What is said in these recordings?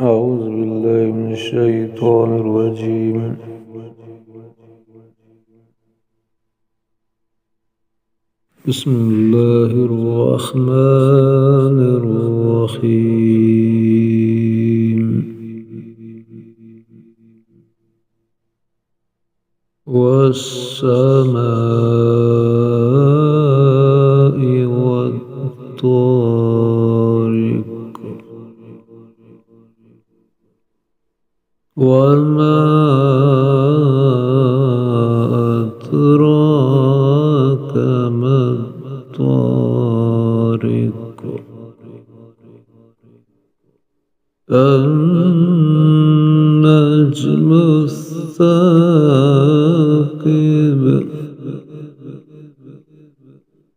أعوذ بالله من الشيطان الرجيم. بسم الله الرحمن الرحيم. والسماء والطارق وما أدراك ما الطارق النجم الثاقب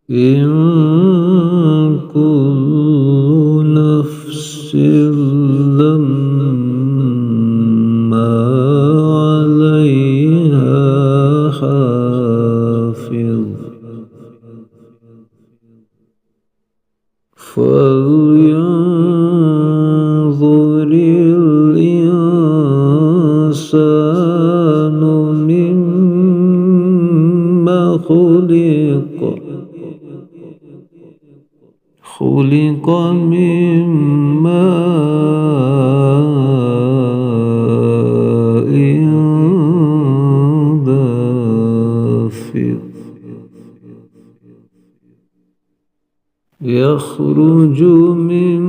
إن كل نفس لما عليها حافظ فلينظر الإنسان مما خلق من ماء دافق يخرج من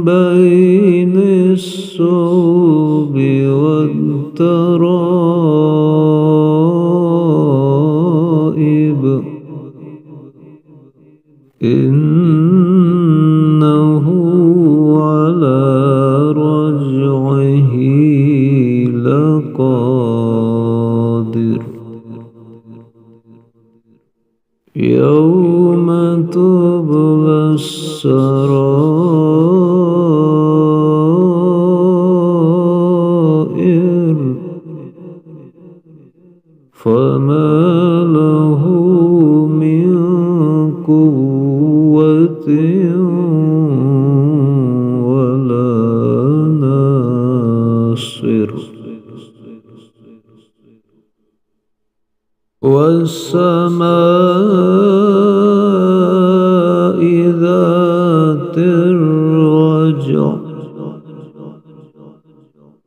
بين الصلب والترائب إنه على رجعه لقادر يوم تبلى السرائر فما له من قوة ولا ناصر والسماء ذات الرجع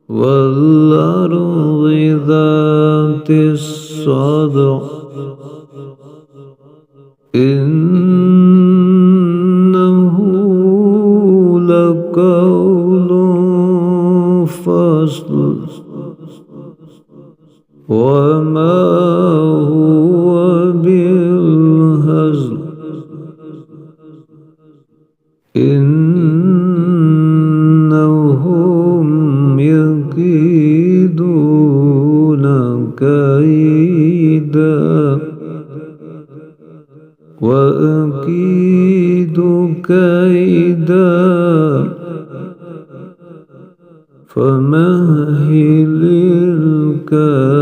والأرض ذات الصدع إنه لقول فصل وما هو بالهزل إنهم يكيدون كيدا وأكيد كيدا فمهل الكافرين